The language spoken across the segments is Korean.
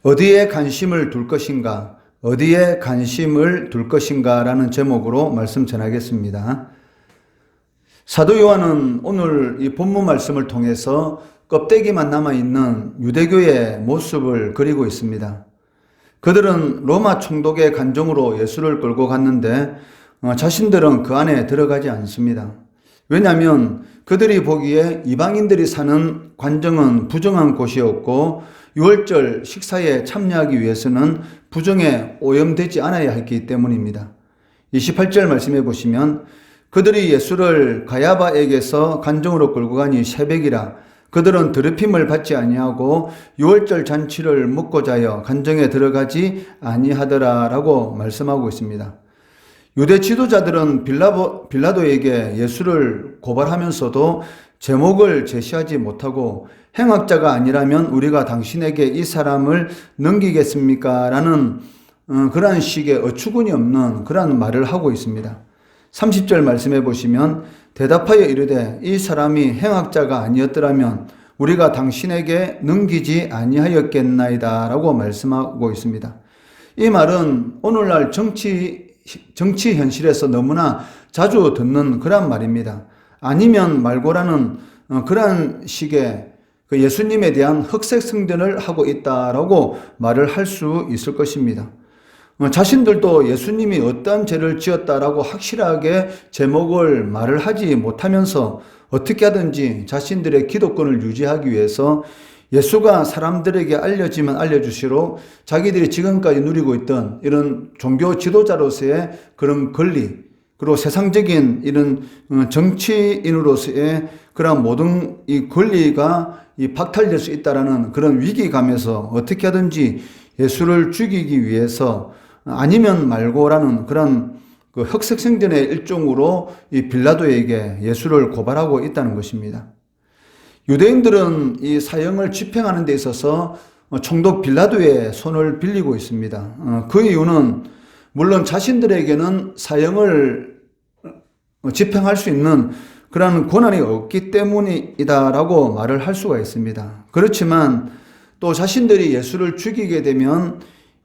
어디에 관심을 둘 것인가? 어디에 관심을 둘 것인가? 라는 제목으로 말씀 전하겠습니다. 사도 요한은 오늘 이 본문 말씀을 통해서 껍데기만 남아있는 유대교의 모습을 그리고 있습니다. 그들은 로마 총독의 간정으로 예수를 끌고 갔는데 자신들은 그 안에 들어가지 않습니다. 왜냐하면 그들이 보기에 이방인들이 사는 관정은 부정한 곳이었고 유월절 식사에 참여하기 위해서는 부정에 오염되지 않아야 했기 때문입니다. 28절 말씀해 보시면 그들이 예수를 가야바에게서 간정으로 끌고 가니 새벽이라 그들은 더럽힘을 받지 아니하고 유월절 잔치를 먹고자 하여 간정에 들어가지 아니하더라라고 말씀하고 있습니다. 유대 지도자들은 빌라도에게 예수를 고발하면서도 제목을 제시하지 못하고 행악자가 아니라면 우리가 당신에게 이 사람을 넘기겠습니까? 라는 그러한 식의 어처구니 없는 그러한 말을 하고 있습니다. 30절 말씀해 보시면 대답하여 이르되 이 사람이 행악자가 아니었더라면 우리가 당신에게 넘기지 아니하였겠나이다 라고 말씀하고 있습니다. 이 말은 오늘날 정치 현실에서 너무나 자주 듣는 그런 말입니다. 아니면 말고라는 그러한 식의 그 예수님에 대한 흑색 승전을 하고 있다라고 말을 할 수 있을 것입니다. 자신들도 예수님이 어떤 죄를 지었다라고 확실하게 제목을 말을 하지 못하면서 어떻게 하든지 자신들의 기독권을 유지하기 위해서 예수가 사람들에게 알려지면 알려주시로 자기들이 지금까지 누리고 있던 이런 종교 지도자로서의 그런 권리, 그리고 세상적인 이런 정치인으로서의 그런 모든 이 권리가 박탈될 수 있다라는 그런 위기감에서 어떻게 하든지 예수를 죽이기 위해서 아니면 말고라는 그런 그 흑색생전의 일종으로 이 빌라도에게 예수를 고발하고 있다는 것입니다. 유대인들은 이 사형을 집행하는 데 있어서 총독 빌라도의 손을 빌리고 있습니다. 그 이유는 물론 자신들에게는 사형을 집행할 수 있는 그런 권한이 없기 때문이다라고 말을 할 수가 있습니다. 그렇지만 또 자신들이 예수를 죽이게 되면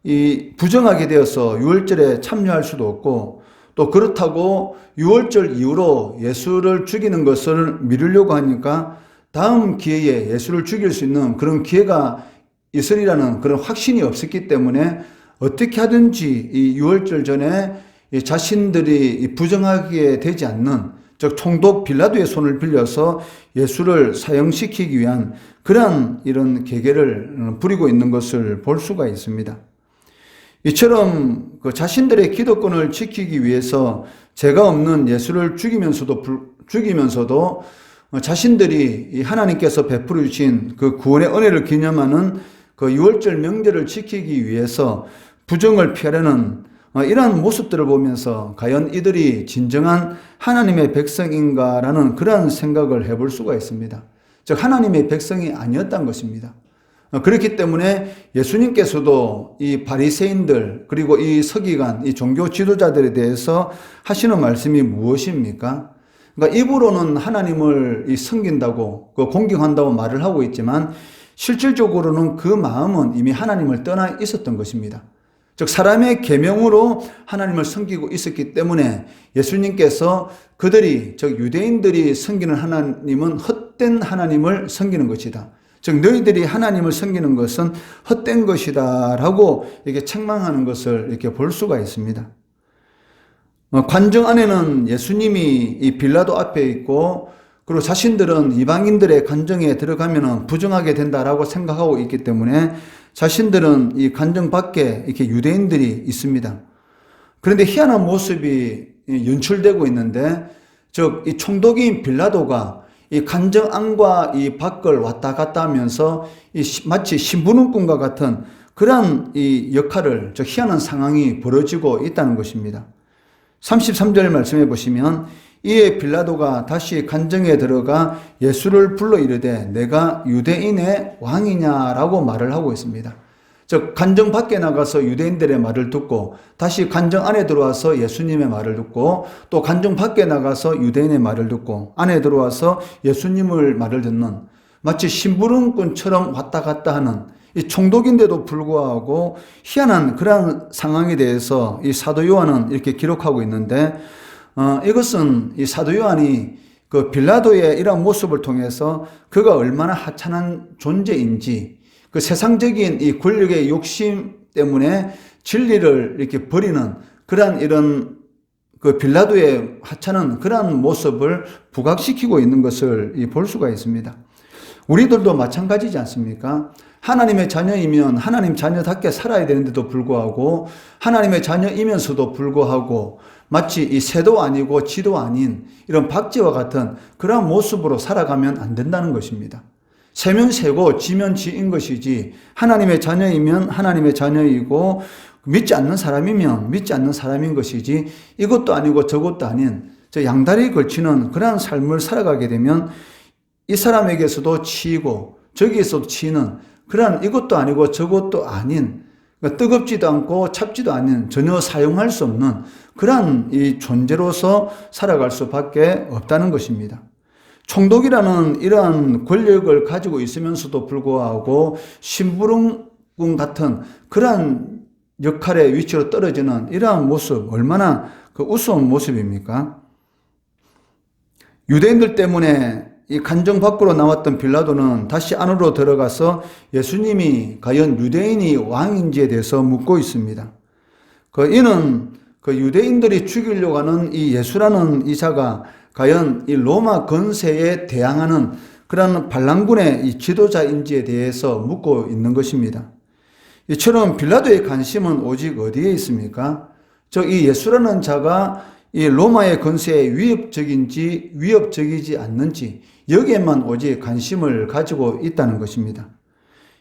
이 부정하게 되어서 유월절에 참여할 수도 없고 또 그렇다고 유월절 이후로 예수를 죽이는 것을 미루려고 하니까 다음 기회에 예수를 죽일 수 있는 그런 기회가 있으리라는 그런 확신이 없었기 때문에 어떻게 하든지 이 유월절 전에 자신들이 부정하게 되지 않는 즉 총독 빌라도의 손을 빌려서 예수를 사형시키기 위한 그러한 이런 계계를 부리고 있는 것을 볼 수가 있습니다. 이처럼 그 자신들의 기독권을 지키기 위해서 죄가 없는 예수를 죽이면서도 자신들이 하나님께서 베풀어 주신 그 구원의 은혜를 기념하는 그 유월절 명절을 지키기 위해서 부정을 피하려는 이러한 모습들을 보면서 과연 이들이 진정한 하나님의 백성인가라는 그러한 생각을 해볼 수가 있습니다. 즉 하나님의 백성이 아니었던 것입니다. 그렇기 때문에 예수님께서도 이 바리새인들 그리고 이 서기관, 이 종교 지도자들에 대해서 하시는 말씀이 무엇입니까? 그러니까 입으로는 하나님을 섬긴다고 공경한다고 말을 하고 있지만 실질적으로는 그 마음은 이미 하나님을 떠나 있었던 것입니다. 즉 사람의 계명으로 하나님을 섬기고 있었기 때문에 예수님께서 그들이 즉 유대인들이 섬기는 하나님은 헛된 하나님을 섬기는 것이다. 즉 너희들이 하나님을 섬기는 것은 헛된 것이다 라고 이렇게 책망하는 것을 이렇게 볼 수가 있습니다. 관정 안에는 예수님이 이 빌라도 앞에 있고 그리고 자신들은 이방인들의 관정에 들어가면 부정하게 된다라고 생각하고 있기 때문에 자신들은 이 관정 밖에 이렇게 유대인들이 있습니다. 그런데 희한한 모습이 연출되고 있는데 즉 이 총독인 빌라도가 이 관정 안과 이 밖을 왔다 갔다 하면서 마치 신부름꾼과 같은 그러한 이 역할을 즉 희한한 상황이 벌어지고 있다는 것입니다. 33절 말씀해 보시면 이에 빌라도가 다시 관정에 들어가 예수를 불러 이르되 내가 유대인의 왕이냐라고 말을 하고 있습니다. 즉 관정 밖에 나가서 유대인들의 말을 듣고 다시 관정 안에 들어와서 예수님의 말을 듣고 또 관정 밖에 나가서 유대인의 말을 듣고 안에 들어와서 예수님을 말을 듣는 마치 심부름꾼처럼 왔다 갔다 하는 이 총독인데도 불구하고 희한한 그러한 상황에 대해서 이 사도 요한은 이렇게 기록하고 있는데, 이것은 이 사도 요한이 그 빌라도의 이러한 모습을 통해서 그가 얼마나 하찮은 존재인지, 그 세상적인 이 권력의 욕심 때문에 진리를 이렇게 버리는 그러한 이런 그 빌라도의 하찮은 그러한 모습을 부각시키고 있는 것을 볼 수가 있습니다. 우리들도 마찬가지지 않습니까? 하나님의 자녀이면 하나님 자녀답게 살아야 되는데도 불구하고, 하나님의 자녀이면서도 불구하고 마치 이 새도 아니고 쥐도 아닌 이런 박쥐와 같은 그러한 모습으로 살아가면 안 된다는 것입니다. 새면 새고 쥐면 쥐인 것이지, 하나님의 자녀이면 하나님의 자녀이고 믿지 않는 사람이면 믿지 않는 사람인 것이지, 이것도 아니고 저것도 아닌 저 양다리 걸치는 그러한 삶을 살아가게 되면 이 사람에게서도 치이고 저기에서도 치이는 그러한 이것도 아니고 저것도 아닌, 그러니까 뜨겁지도 않고 찹지도 않은, 전혀 사용할 수 없는 그러한 이 존재로서 살아갈 수밖에 없다는 것입니다. 총독이라는 이러한 권력을 가지고 있으면서도 불구하고 심부름꾼 같은 그러한 역할의 위치로 떨어지는 이러한 모습, 얼마나 그 우스운 모습입니까? 유대인들 때문에 이 간정 밖으로 나왔던 빌라도는 다시 안으로 들어가서 예수님이 과연 유대인이 왕인지에 대해서 묻고 있습니다. 이는 그 유대인들이 죽이려고 하는 이 예수라는 이자가 과연 이 로마 건세에 대항하는 그런 반란군의 이 지도자인지에 대해서 묻고 있는 것입니다. 이처럼 빌라도의 관심은 오직 어디에 있습니까? 이 예수라는 자가 이 로마의 건세에 위협적인지 위협적이지 않는지, 여기에만 오직 관심을 가지고 있다는 것입니다.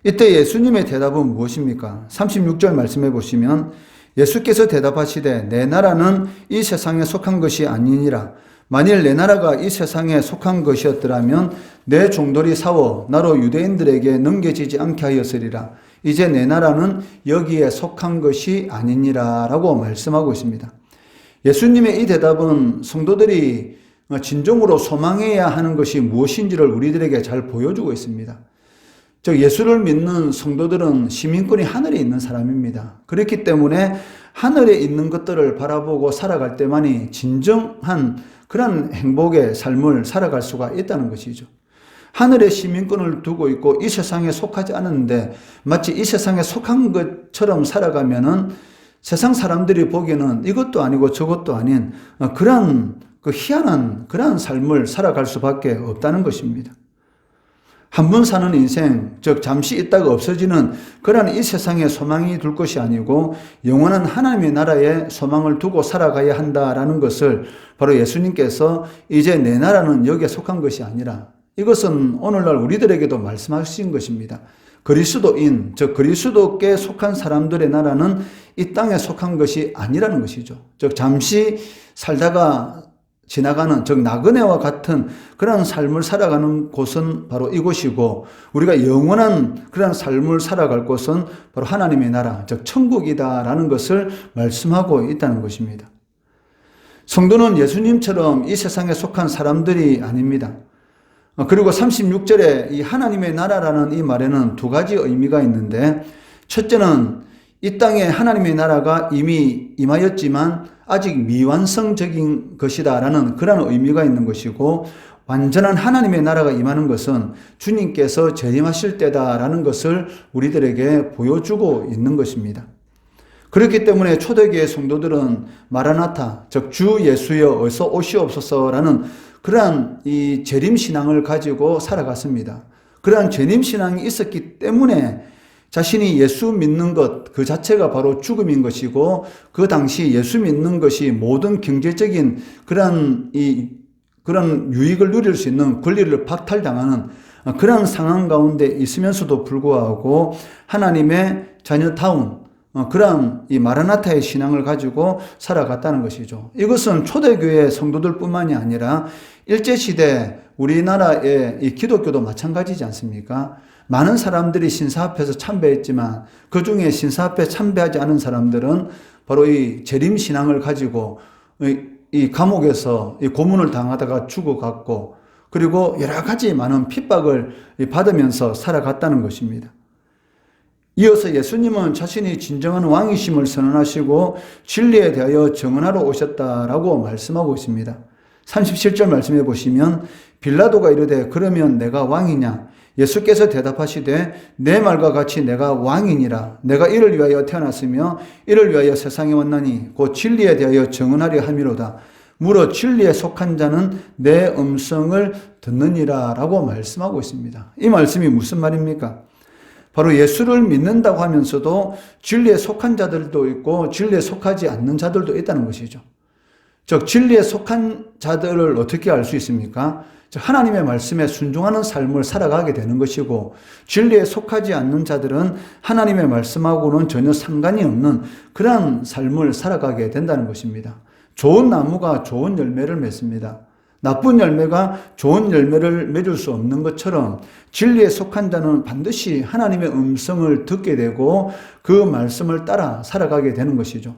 이때 예수님의 대답은 무엇입니까? 36절 말씀해 보시면, 예수께서 대답하시되 내 나라는 이 세상에 속한 것이 아니니라. 만일 내 나라가 이 세상에 속한 것이었더라면 내 종들이 사워 나로 유대인들에게 넘겨지지 않게 하였으리라. 이제 내 나라는 여기에 속한 것이 아니니라 라고 말씀하고 있습니다. 예수님의 이 대답은 성도들이 진정으로 소망해야 하는 것이 무엇인지를 우리들에게 잘 보여주고 있습니다. 즉, 예수를 믿는 성도들은 시민권이 하늘에 있는 사람입니다. 그렇기 때문에 하늘에 있는 것들을 바라보고 살아갈 때만이 진정한 그런 행복의 삶을 살아갈 수가 있다는 것이죠. 하늘의 시민권을 두고 있고 이 세상에 속하지 않은데 마치 이 세상에 속한 것처럼 살아가면은 세상 사람들이 보기에는 이것도 아니고 저것도 아닌 그런 그 희한한 그런 삶을 살아갈 수밖에 없다는 것입니다. 한 번 사는 인생, 즉 잠시 있다가 없어지는 그런 이 세상에 소망이 둘 것이 아니고 영원한 하나님의 나라에 소망을 두고 살아가야 한다라는 것을 바로 예수님께서 이제 내 나라는 여기에 속한 것이 아니라, 이것은 오늘날 우리들에게도 말씀하신 것입니다. 그리스도인, 즉 그리스도께 속한 사람들의 나라는 이 땅에 속한 것이 아니라는 것이죠. 즉 잠시 살다가 지나가는, 즉 나그네와 같은 그런 삶을 살아가는 곳은 바로 이곳이고, 우리가 영원한 그런 삶을 살아갈 곳은 바로 하나님의 나라, 즉 천국이다라는 것을 말씀하고 있다는 것입니다. 성도는 예수님처럼 이 세상에 속한 사람들이 아닙니다. 그리고 36절에 이 하나님의 나라라는 이 말에는 두 가지 의미가 있는데, 첫째는 이 땅에 하나님의 나라가 이미 임하였지만 아직 미완성적인 것이다라는 그런 의미가 있는 것이고, 완전한 하나님의 나라가 임하는 것은 주님께서 재림하실 때다라는 것을 우리들에게 보여주고 있는 것입니다. 그렇기 때문에 초대교회 성도들은 마라나타, 즉 주 예수여 어서 오시옵소서라는 그러한 이 재림신앙을 가지고 살아갔습니다. 그러한 재림신앙이 있었기 때문에 자신이 예수 믿는 것 그 자체가 바로 죽음인 것이고, 그 당시 예수 믿는 것이 모든 경제적인 그런 유익을 누릴 수 있는 권리를 박탈당하는 그런 상황 가운데 있으면서도 불구하고 하나님의 자녀다운 그런 이 마라나타의 신앙을 가지고 살아갔다는 것이죠. 이것은 초대교회 성도들뿐만이 아니라 일제시대 우리나라의 이 기독교도 마찬가지지 않습니까? 많은 사람들이 신사 앞에서 참배했지만 그 중에 신사 앞에 참배하지 않은 사람들은 바로 이 재림신앙을 가지고 이 감옥에서 이 고문을 당하다가 죽어갔고, 그리고 여러 가지 많은 핍박을 받으면서 살아갔다는 것입니다. 이어서 예수님은 자신이 진정한 왕이심을 선언하시고 진리에 대하여 증언하러 오셨다라고 말씀하고 있습니다. 37절 말씀해 보시면 빌라도가 이르되 그러면 내가 왕이냐? 예수께서 대답하시되 내 말과 같이 내가 왕이니라. 내가 이를 위하여 태어났으며 이를 위하여 세상에 왔나니 곧 진리에 대하여 증언하려 함이로다. 무릇 진리에 속한 자는 내 음성을 듣느니라 라고 말씀하고 있습니다. 이 말씀이 무슨 말입니까? 바로 예수를 믿는다고 하면서도 진리에 속한 자들도 있고 진리에 속하지 않는 자들도 있다는 것이죠. 즉 진리에 속한 자들을 어떻게 알 수 있습니까? 즉 하나님의 말씀에 순종하는 삶을 살아가게 되는 것이고 진리에 속하지 않는 자들은 하나님의 말씀하고는 전혀 상관이 없는 그러한 삶을 살아가게 된다는 것입니다. 좋은 나무가 좋은 열매를 맺습니다. 나쁜 열매가 좋은 열매를 맺을 수 없는 것처럼 진리에 속한 자는 반드시 하나님의 음성을 듣게 되고 그 말씀을 따라 살아가게 되는 것이죠.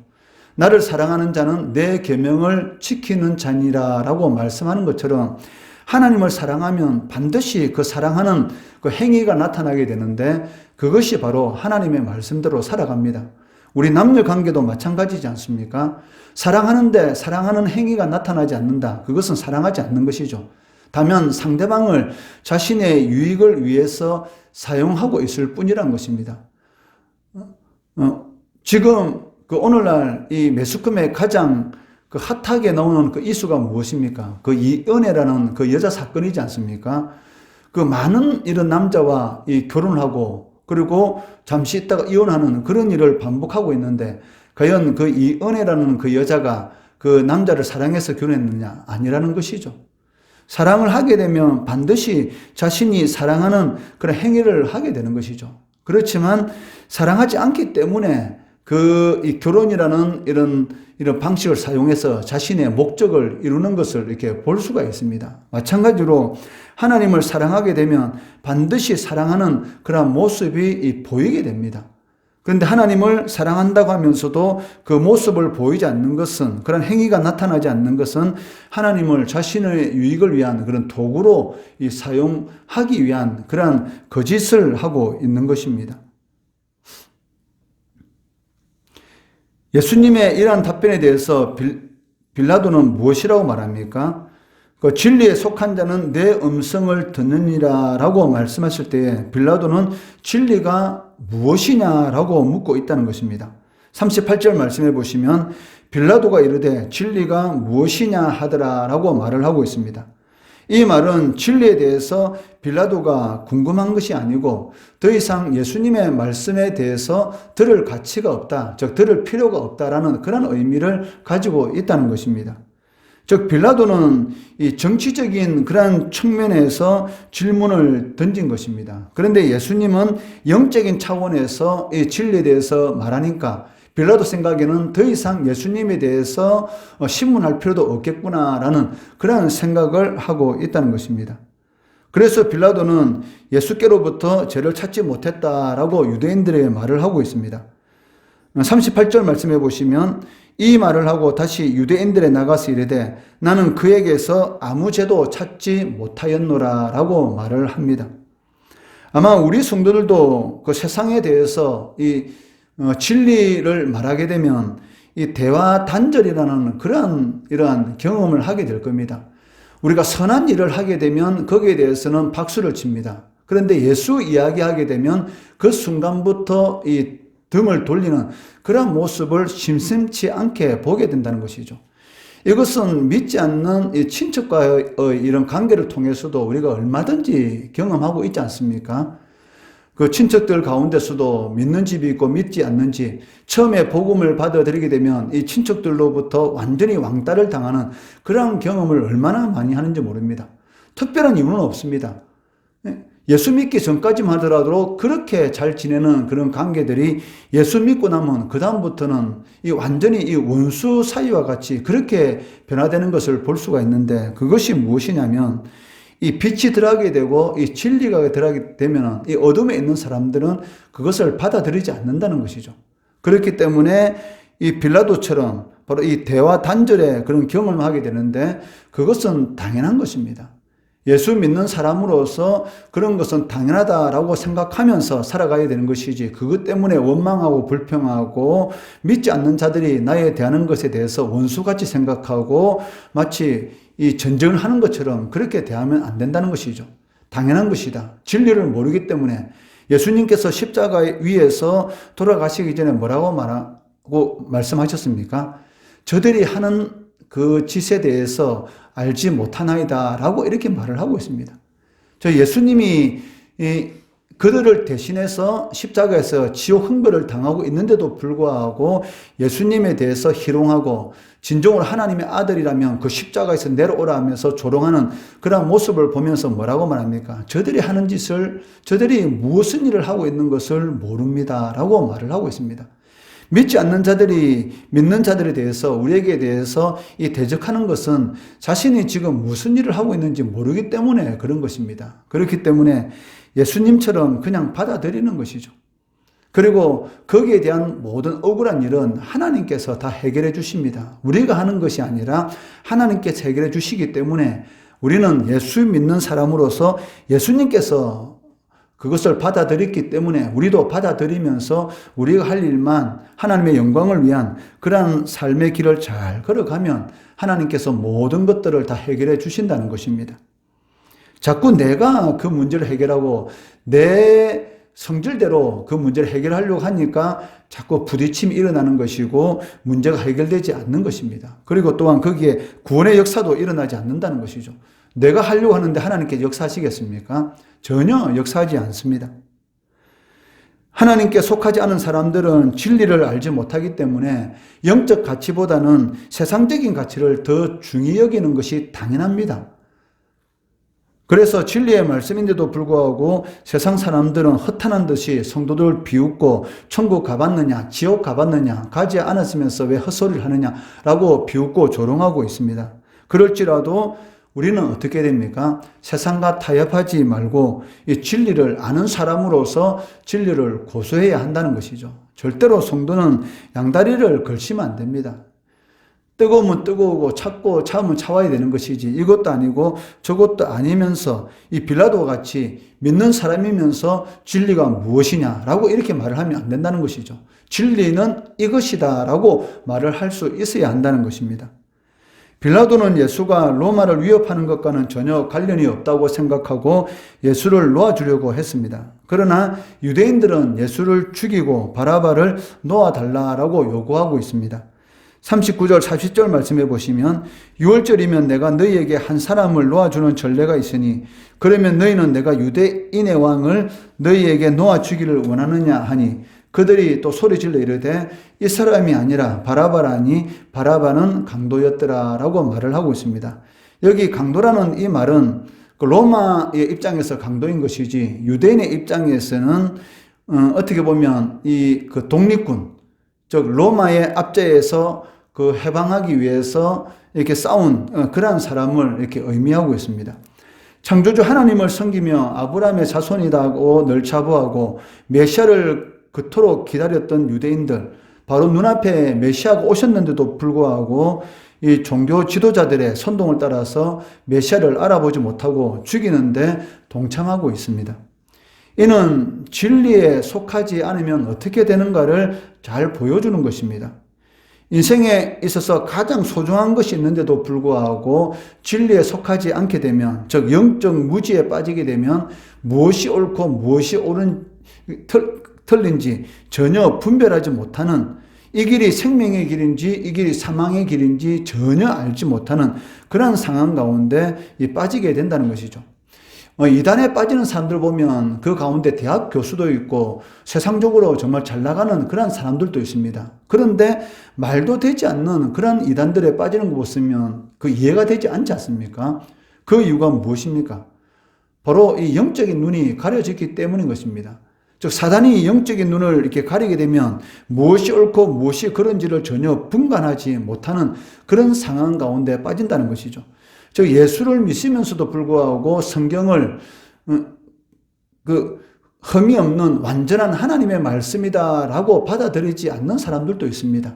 나를 사랑하는 자는 내 계명을 지키는 자니라라고 말씀하는 것처럼 하나님을 사랑하면 반드시 그 사랑하는 그 행위가 나타나게 되는데 그것이 바로 하나님의 말씀대로 살아갑니다. 우리 남녀 관계도 마찬가지지 않습니까? 사랑하는데 사랑하는 행위가 나타나지 않는다. 그것은 사랑하지 않는 것이죠. 다만 상대방을 자신의 유익을 위해서 사용하고 있을 뿐이란 것입니다. 지금 그 오늘날 이 매스컴에 가장 그 핫하게 나오는 그 이슈가 무엇입니까? 그 이은혜라는 그 여자 사건이지 않습니까? 그 많은 이런 남자와 이 결혼하고 그리고 잠시 있다가 이혼하는 그런 일을 반복하고 있는데 과연 그 이은혜라는 그 여자가 그 남자를 사랑해서 결혼했느냐? 아니라는 것이죠. 사랑을 하게 되면 반드시 자신이 사랑하는 그런 행위를 하게 되는 것이죠. 그렇지만 사랑하지 않기 때문에 이 결혼이라는 이런 방식을 사용해서 자신의 목적을 이루는 것을 이렇게 볼 수가 있습니다. 마찬가지로 하나님을 사랑하게 되면 반드시 사랑하는 그런 모습이 보이게 됩니다. 그런데 하나님을 사랑한다고 하면서도 그 모습을 보이지 않는 것은, 그런 행위가 나타나지 않는 것은 하나님을 자신의 유익을 위한 그런 도구로 사용하기 위한 그런 거짓을 하고 있는 것입니다. 예수님의 이러한 답변에 대해서 빌라도는 무엇이라고 말합니까? 그 진리에 속한 자는 내 음성을 듣느니라 라고 말씀하실 때에 빌라도는 진리가 무엇이냐라고 묻고 있다는 것입니다. 38절 말씀해 보시면 빌라도가 이르되 진리가 무엇이냐 하더라 라고 말을 하고 있습니다. 이 말은 진리에 대해서 빌라도가 궁금한 것이 아니고 더 이상 예수님의 말씀에 대해서 들을 가치가 없다, 즉 들을 필요가 없다라는 그런 의미를 가지고 있다는 것입니다. 즉 빌라도는 이 정치적인 그런 측면에서 질문을 던진 것입니다. 그런데 예수님은 영적인 차원에서 이 진리에 대해서 말하니까 빌라도 생각에는 더 이상 예수님에 대해서 신문할 필요도 없겠구나라는 그런 생각을 하고 있다는 것입니다. 그래서 빌라도는 예수께로부터 죄를 찾지 못했다라고 유대인들에게 말을 하고 있습니다. 38절 말씀해 보시면 이 말을 하고 다시 유대인들에 나가서 이르되 나는 그에게서 아무 죄도 찾지 못하였노라 라고 말을 합니다. 아마 우리 성도들도 그 세상에 대해서 진리를 말하게 되면 이 대화 단절이라는 이러한 경험을 하게 될 겁니다. 우리가 선한 일을 하게 되면 거기에 대해서는 박수를 칩니다. 그런데 예수 이야기하게 되면 그 순간부터 이 등을 돌리는 그런 모습을 심심치 않게 보게 된다는 것이죠. 이것은 믿지 않는 이 친척과의 이런 관계를 통해서도 우리가 얼마든지 경험하고 있지 않습니까? 그 친척들 가운데서도 믿는 집이 있고 믿지 않는 집, 처음에 복음을 받아들이게 되면 이 친척들로부터 완전히 왕따를 당하는 그런 경험을 얼마나 많이 하는지 모릅니다. 특별한 이유는 없습니다. 예수 믿기 전까지만 하더라도 그렇게 잘 지내는 그런 관계들이 예수 믿고 나면 그다음부터는 완전히 원수 사이와 같이 그렇게 변화되는 것을 볼 수가 있는데 그것이 무엇이냐면 이 빛이 들어가게 되고 이 진리가 들어가게 되면 이 어둠에 있는 사람들은 그것을 받아들이지 않는다는 것이죠. 그렇기 때문에 이 빌라도처럼 바로 이 대화 단절의 그런 경험을 하게 되는데 그것은 당연한 것입니다. 예수 믿는 사람으로서 그런 것은 당연하다라고 생각하면서 살아가야 되는 것이지, 그것 때문에 원망하고 불평하고 믿지 않는 자들이 나에 대하는 것에 대해서 원수같이 생각하고 마치 이 전쟁을 하는 것처럼 그렇게 대하면 안 된다는 것이죠. 당연한 것이다. 진리를 모르기 때문에. 예수님께서 십자가 위에서 돌아가시기 전에 뭐라고 말씀하셨습니까? 저들이 하는 그 짓에 대해서 알지 못하나이다 라고 이렇게 말을 하고 있습니다. 저 예수님이 그들을 대신해서 십자가에서 지옥 흥벌을 당하고 있는데도 불구하고 예수님에 대해서 희롱하고 진정으로 하나님의 아들이라면 그 십자가에서 내려오라 하면서 조롱하는 그런 모습을 보면서 뭐라고 말합니까? 저들이 하는 짓을, 저들이 무슨 일을 하고 있는 것을 모릅니다 라고 말을 하고 있습니다. 믿지 않는 자들이 믿는 자들에 대해서, 우리에게 대해서 이 대적하는 것은 자신이 지금 무슨 일을 하고 있는지 모르기 때문에 그런 것입니다. 그렇기 때문에 예수님처럼 그냥 받아들이는 것이죠. 그리고 거기에 대한 모든 억울한 일은 하나님께서 다 해결해 주십니다. 우리가 하는 것이 아니라 하나님께서 해결해 주시기 때문에 우리는 예수 믿는 사람으로서 예수님께서 그것을 받아들였기 때문에 우리도 받아들이면서 우리가 할 일만 하나님의 영광을 위한 그러한 삶의 길을 잘 걸어가면 하나님께서 모든 것들을 다 해결해 주신다는 것입니다. 자꾸 내가 그 문제를 해결하고 내 성질대로 그 문제를 해결하려고 하니까 자꾸 부딪힘이 일어나는 것이고 문제가 해결되지 않는 것입니다. 그리고 또한 거기에 구원의 역사도 일어나지 않는다는 것이죠. 내가 하려고 하는데 하나님께 역사하시겠습니까? 전혀 역사하지 않습니다. 하나님께 속하지 않은 사람들은 진리를 알지 못하기 때문에 영적 가치보다는 세상적인 가치를 더 중히 여기는 것이 당연합니다. 그래서 진리의 말씀인데도 불구하고 세상 사람들은 허탄한 듯이 성도들 비웃고 천국 가봤느냐, 지옥 가봤느냐, 가지 않았으면서 왜 헛소리를 하느냐라고 비웃고 조롱하고 있습니다. 그럴지라도 우리는 어떻게 됩니까? 세상과 타협하지 말고 이 진리를 아는 사람으로서 진리를 고수해야 한다는 것이죠. 절대로 성도는 양다리를 걸치면 안 됩니다. 뜨거우면 뜨거우고 찼고 차우면 차와야 되는 것이지, 이것도 아니고 저것도 아니면서 이 빌라도 같이 믿는 사람이면서 진리가 무엇이냐라고 이렇게 말을 하면 안 된다는 것이죠. 진리는 이것이다라고 말을 할 수 있어야 한다는 것입니다. 빌라도는 예수가 로마를 위협하는 것과는 전혀 관련이 없다고 생각하고 예수를 놓아주려고 했습니다. 그러나 유대인들은 예수를 죽이고 바라바를 놓아달라고 요구하고 있습니다. 39절 40절 말씀해 보시면 6월절이면 내가 너희에게 한 사람을 놓아주는 전례가 있으니 그러면 너희는 내가 유대인의 왕을 너희에게 놓아주기를 원하느냐 하니 그들이 또 소리질러 이르되 이 사람이 아니라 바라바라니 바라바는 강도였더라 라고 말을 하고 있습니다. 여기 강도라는 이 말은 로마의 입장에서 강도인 것이지 유대인의 입장에서는 어떻게 보면 그 독립군, 즉 로마의 압제에서 그 해방하기 위해서 이렇게 싸운 그러한 사람을 이렇게 의미하고 있습니다. 창조주 하나님을 섬기며 아브라함의 자손이라고 늘 자부하고 메시아를 그토록 기다렸던 유대인들, 바로 눈앞에 메시아가 오셨는데도 불구하고 이 종교 지도자들의 선동을 따라서 메시아를 알아보지 못하고 죽이는데 동참하고 있습니다. 이는 진리에 속하지 않으면 어떻게 되는가를 잘 보여주는 것입니다. 인생에 있어서 가장 소중한 것이 있는데도 불구하고 진리에 속하지 않게 되면, 즉 영적 무지에 빠지게 되면 무엇이 옳고 무엇이 틀린지 전혀 분별하지 못하는, 이 길이 생명의 길인지 이 길이 사망의 길인지 전혀 알지 못하는 그런 상황 가운데 빠지게 된다는 것이죠. 이단에 빠지는 사람들 보면 그 가운데 대학 교수도 있고 세상적으로 정말 잘 나가는 그런 사람들도 있습니다. 그런데 말도 되지 않는 그런 이단들에 빠지는 거 보시면 그 이해가 되지 않지 않습니까? 그 이유가 무엇입니까? 바로 이 영적인 눈이 가려졌기 때문인 것입니다. 즉 사단이 영적인 눈을 이렇게 가리게 되면 무엇이 옳고 무엇이 그런지를 전혀 분간하지 못하는 그런 상황 가운데 빠진다는 것이죠. 즉 예수를 믿으면서도 불구하고 성경을 흠이 없는 완전한 하나님의 말씀이다라고 받아들이지 않는 사람들도 있습니다.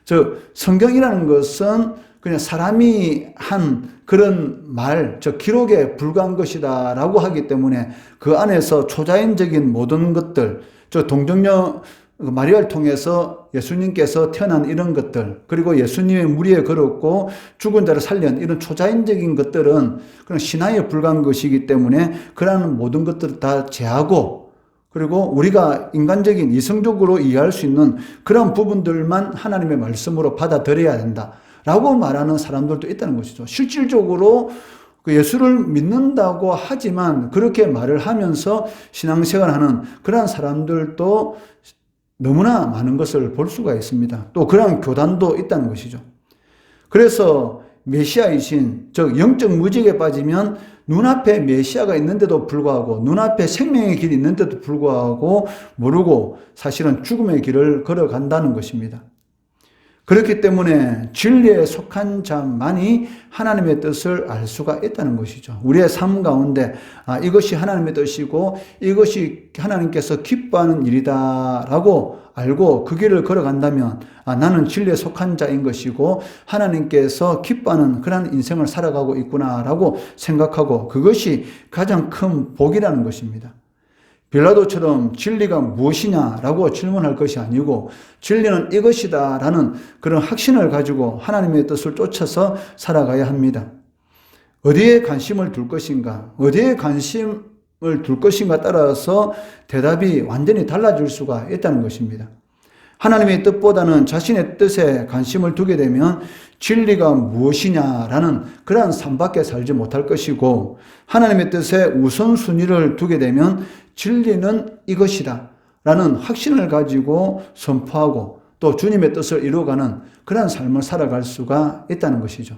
즉 성경이라는 것은 그냥 사람이 한 그런 말, 저 기록에 불과한 것이다 라고 하기 때문에 그 안에서 초자연적인 모든 것들, 저 동정녀 마리아를 통해서 예수님께서 태어난 이런 것들, 그리고 예수님의 무리에 걸었고 죽은 자를 살린 이런 초자연적인 것들은 그냥 신화에 불과한 것이기 때문에 그러한 모든 것들을 다 제하고, 그리고 우리가 인간적인 이성적으로 이해할 수 있는 그런 부분들만 하나님의 말씀으로 받아들여야 된다 라고 말하는 사람들도 있다는 것이죠. 실질적으로 그 예수를 믿는다고 하지만 그렇게 말을 하면서 신앙생활을 하는 그런 사람들도 너무나 많은 것을 볼 수가 있습니다. 또 그런 교단도 있다는 것이죠. 그래서 메시아이신, 즉 영적 무지에 빠지면 눈앞에 메시아가 있는데도 불구하고, 눈앞에 생명의 길이 있는데도 불구하고 모르고 사실은 죽음의 길을 걸어간다는 것입니다. 그렇기 때문에 진리에 속한 자만이 하나님의 뜻을 알 수가 있다는 것이죠. 우리의 삶 가운데 이것이 하나님의 뜻이고 이것이 하나님께서 기뻐하는 일이다라고 알고 그 길을 걸어간다면 나는 진리에 속한 자인 것이고 하나님께서 기뻐하는 그런 인생을 살아가고 있구나라고 생각하고, 그것이 가장 큰 복이라는 것입니다. 빌라도처럼 진리가 무엇이냐라고 질문할 것이 아니고 진리는 이것이다 라는 그런 확신을 가지고 하나님의 뜻을 쫓아서 살아가야 합니다. 어디에 관심을 둘 것인가, 어디에 관심을 둘 것인가 따라서 대답이 완전히 달라질 수가 있다는 것입니다. 하나님의 뜻보다는 자신의 뜻에 관심을 두게 되면 진리가 무엇이냐라는 그러한 삶밖에 살지 못할 것이고, 하나님의 뜻에 우선순위를 두게 되면 진리는 이것이다 라는 확신을 가지고 선포하고 또 주님의 뜻을 이루어가는 그러한 삶을 살아갈 수가 있다는 것이죠.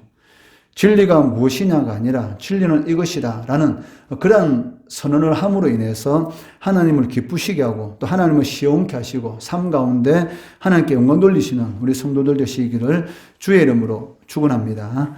진리가 무엇이냐가 아니라 진리는 이것이다 라는 그러한 선언을 함으로 인해서 하나님을 기쁘시게 하고 또 하나님을 시원케 하시고 삶 가운데 하나님께 영광 돌리시는 우리 성도들 되시기를 주의 이름으로 축원합니다.